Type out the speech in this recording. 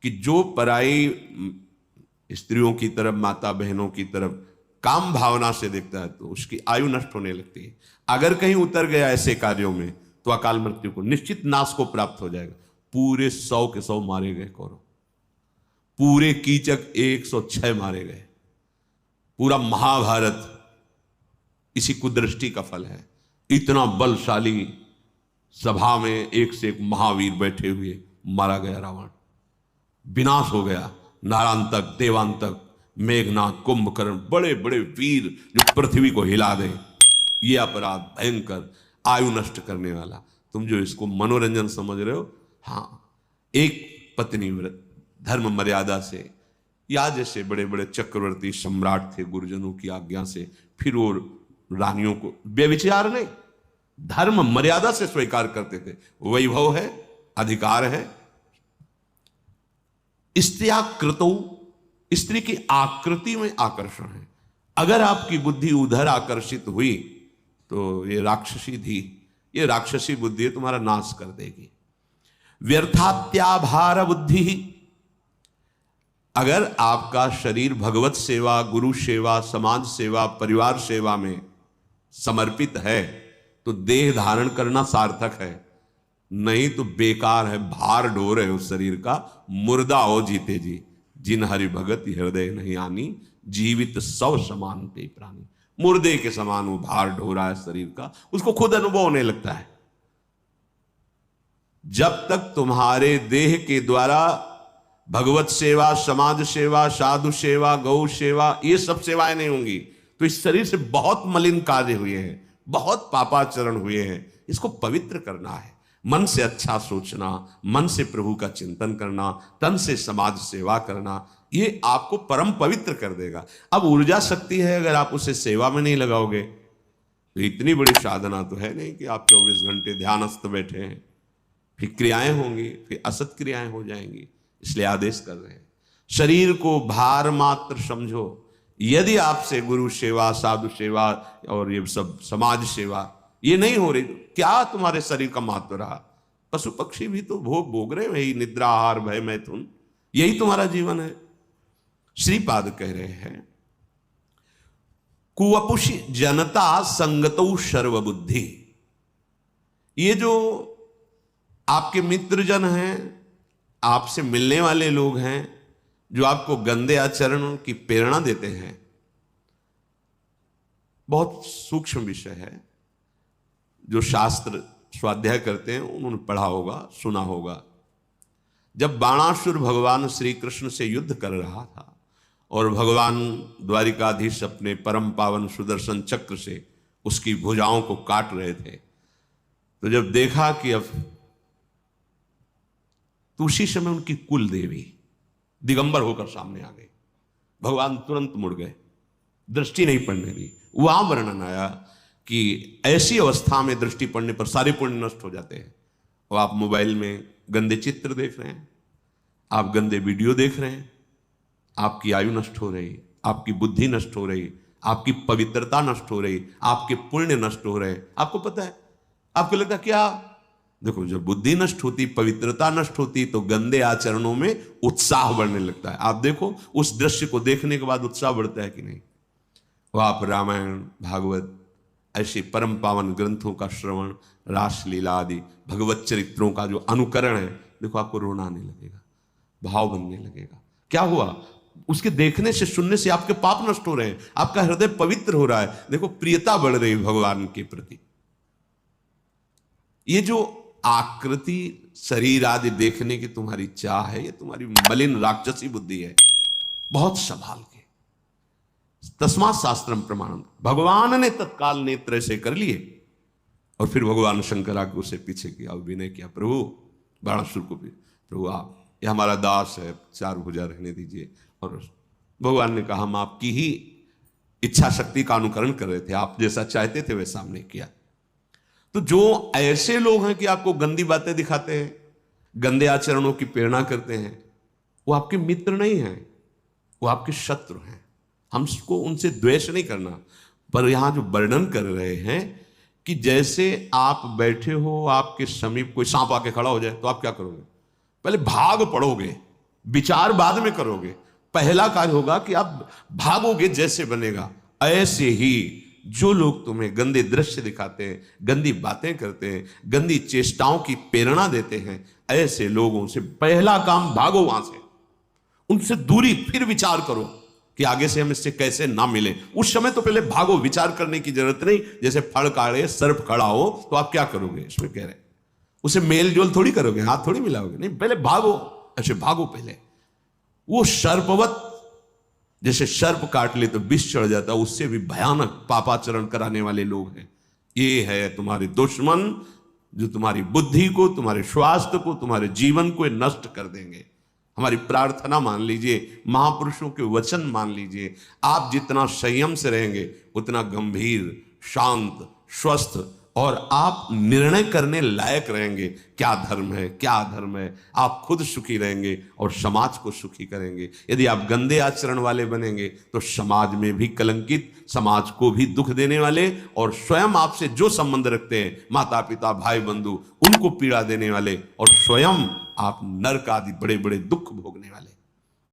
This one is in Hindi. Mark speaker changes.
Speaker 1: कि जो पराई स्त्रियों की तरफ, माता बहनों की तरफ काम भावना से देखता है तो उसकी आयु नष्ट होने लगती है। अगर कहीं उतर गया ऐसे कार्यों में तो अकाल मृत्यु को, निश्चित नाश को प्राप्त हो जाएगा। पूरे 100 के 100 मारे गए कौरव, पूरे कीचक 106 मारे गए। पूरा महाभारत इसी कुदृष्टि का फल है। इतना बलशाली सभा में एक से एक महावीर बैठे हुए मारा गया रावण, विनाश हो गया। नारांतक, देवांतक, मेघनाथ, कुंभकर्ण, बड़े बड़े वीर जो पृथ्वी को हिला दें। ये अपराध भयंकर, आयु नष्ट करने वाला। तुम जो इसको मनोरंजन समझ रहे हो, हाँ, एक पत्नी व्रत धर्म मर्यादा से, या जैसे बड़े बड़े चक्रवर्ती सम्राट थे गुरुजनों की आज्ञा से, फिर वो रानियों को व्यभिचार नहीं, धर्म मर्यादा से स्वीकार करते थे। वैभव है, अधिकार है। स्त्रियाकृतो, स्त्री की आकृति में आकर्षण है। अगर आपकी बुद्धि उधर आकर्षित हुई तो ये राक्षसी थी, ये राक्षसी बुद्धि तुम्हारा नाश कर देगी। व्यर्थात्याभार बुद्धि, अगर आपका शरीर भगवत सेवा, गुरु सेवा, समाज सेवा, परिवार सेवा में समर्पित है तो देह धारण करना सार्थक है, नहीं तो बेकार है, भार ढोर है उस शरीर का। मुर्दा हो जीते जी, जिन हरि भगत हृदय नहीं आनी, जीवित सौ समान पे प्राणी। मुर्दे के समान वो भार ढो रहा है शरीर का, उसको खुद अनुभव होने लगता है। जब तक तुम्हारे देह के द्वारा भगवत सेवा, समाज सेवा, साधु सेवा, गौ सेवा, ये सब सेवाएं नहीं होंगी तो इस शरीर से बहुत मलिन कार्य हुए हैं, बहुत पापाचरण हुए हैं। इसको पवित्र करना है। मन से अच्छा सोचना, मन से प्रभु का चिंतन करना, तन से समाज सेवा करना, ये आपको परम पवित्र कर देगा। अब ऊर्जा शक्ति है, अगर आप उसे सेवा में नहीं लगाओगे तो इतनी बड़ी साधना तो है नहीं कि आप 24 घंटे ध्यानस्थ बैठे हैं। फिर क्रियाएं होंगी, फिर असत क्रियाएं हो जाएंगी। इसलिए आदेश कर रहे हैं, शरीर को भार मात्र समझो। यदि आपसे गुरु सेवा, साधु सेवा और ये सब समाज सेवा ये नहीं हो रही, क्या तुम्हारे शरीर का महत्व रहा? पशु पक्षी भी तो भोग भोग रहे, वही निद्रा, आहार, भय, मैथुन, यही तुम्हारा जीवन है। श्रीपाद कह रहे हैं, कुवपुषि जनता संगतौ सर्वबुद्धि। ये जो आपके मित्रजन हैं, आपसे मिलने वाले लोग हैं, जो आपको गंदे आचरण की प्रेरणा देते हैं, बहुत सूक्ष्म विषय है। जो शास्त्र स्वाध्याय करते हैं उन्होंने पढ़ा होगा, सुना होगा। जब बाणासुर भगवान श्री कृष्ण से युद्ध कर रहा था और भगवान द्वारिकाधीश अपने परम पावन सुदर्शन चक्र से उसकी भुजाओं को काट रहे थे, तो जब देखा कि अब तो उसी समय उनकी कुल देवी दिगंबर होकर सामने आ गई। भगवान तुरंत मुड़ गए, दृष्टि नहीं पड़ने दी। वहां वर्णन आया कि ऐसी अवस्था में दृष्टि पड़ने पर सारे पुण्य नष्ट हो जाते हैं। और आप मोबाइल में गंदे चित्र देख रहे हैं, आप गंदे वीडियो देख रहे हैं, आपकी आयु नष्ट हो रही, आपकी बुद्धि नष्ट हो रही, आपकी पवित्रता नष्ट हो रही, आपके पुण्य नष्ट हो रहे। आपको पता है, आपको लगता क्या? देखो, जब बुद्धि नष्ट होती, पवित्रता नष्ट होती, तो गंदे आचरणों में उत्साह बढ़ने लगता है। आप देखो, उस दृश्य को देखने के बाद उत्साह बढ़ता है कि नहीं? वो आप रामायण, भागवत, ऐसे परम पावन ग्रंथों का श्रवण, रासलीला आदि भगवत चरित्रों का जो अनुकरण है, देखो आपको रोना आने लगेगा, भाव बनने लगेगा। क्या हुआ? उसके देखने से, सुनने से आपके पाप नष्ट हो रहे हैं, आपका हृदय पवित्र हो रहा है। देखो, प्रियता बढ़ रही भगवान के प्रति। ये जो आकृति, शरीर आदि देखने की तुम्हारी चाह है, ये तुम्हारी मलिन राक्षसी बुद्धि है। बहुत संभाल के। तस्मात् शास्त्रम प्रमाणम। भगवान ने तत्काल नेत्र से कर लिए और फिर भगवान शंकर आके उसे पीछे किया, विनय किया, प्रभु बाणासुर को भी, प्रभु आप, ये हमारा दास है, 4 भुजा रहने दीजिए। और भगवान ने कहा, हम आपकी ही इच्छा शक्ति का अनुकरण कर रहे थे, आप जैसा चाहते थे वैसा हमने किया। तो जो ऐसे लोग हैं कि आपको गंदी बातें दिखाते हैं, गंदे आचरणों की प्रेरणा करते हैं, वो आपके मित्र नहीं हैं, वो आपके शत्रु हैं। हमको उनसे द्वेष नहीं करना, पर यहां जो वर्णन कर रहे हैं कि जैसे आप बैठे हो, आपके समीप कोई सांप आके खड़ा हो जाए तो आप क्या करोगे? पहले भाग पड़ोगे, विचार बाद में करोगे। पहला कार्य होगा कि आप भागोगे, जैसे बनेगा। ऐसे ही जो लोग तुम्हें गंदे दृश्य दिखाते हैं, गंदी बातें करते हैं, गंदी चेष्टाओं की प्रेरणा देते हैं, ऐसे लोगों से पहला काम भागो, वहां से उनसे दूरी, फिर विचार करो कि आगे से हम इससे कैसे ना मिले। उस समय तो पहले भागो, विचार करने की जरूरत नहीं। जैसे फड़ काढ़े सर्प खड़ा हो तो आप क्या करोगे, इसमें कह रहे उसे मेल जोल थोड़ी करोगे, हाथ थोड़ी मिलाओगे, नहीं, पहले भागो, ऐसे भागो पहले। वो सर्पवत, जैसे सर्प काट ले तो विष चढ़ जाता, उससे भी भयानक पापाचरण कराने वाले लोग हैं। ये है तुम्हारे दुश्मन, जो तुम्हारी बुद्धि को, तुम्हारे स्वास्थ्य को, तुम्हारे जीवन को नष्ट कर देंगे। हमारी प्रार्थना मान लीजिए, महापुरुषों के वचन मान लीजिए। आप जितना संयम से रहेंगे उतना गंभीर, शांत, स्वस्थ और आप निर्णय करने लायक रहेंगे। क्या धर्म है, क्या अधर्म है, आप खुद सुखी रहेंगे और समाज को सुखी करेंगे। यदि आप गंदे आचरण वाले बनेंगे तो समाज में भी कलंकित, समाज को भी दुख देने वाले, और स्वयं आपसे जो संबंध रखते हैं, माता पिता भाई बंधु, उनको पीड़ा देने वाले, और स्वयं आप नरक आदि बड़े बड़े दुख भोगने वाले।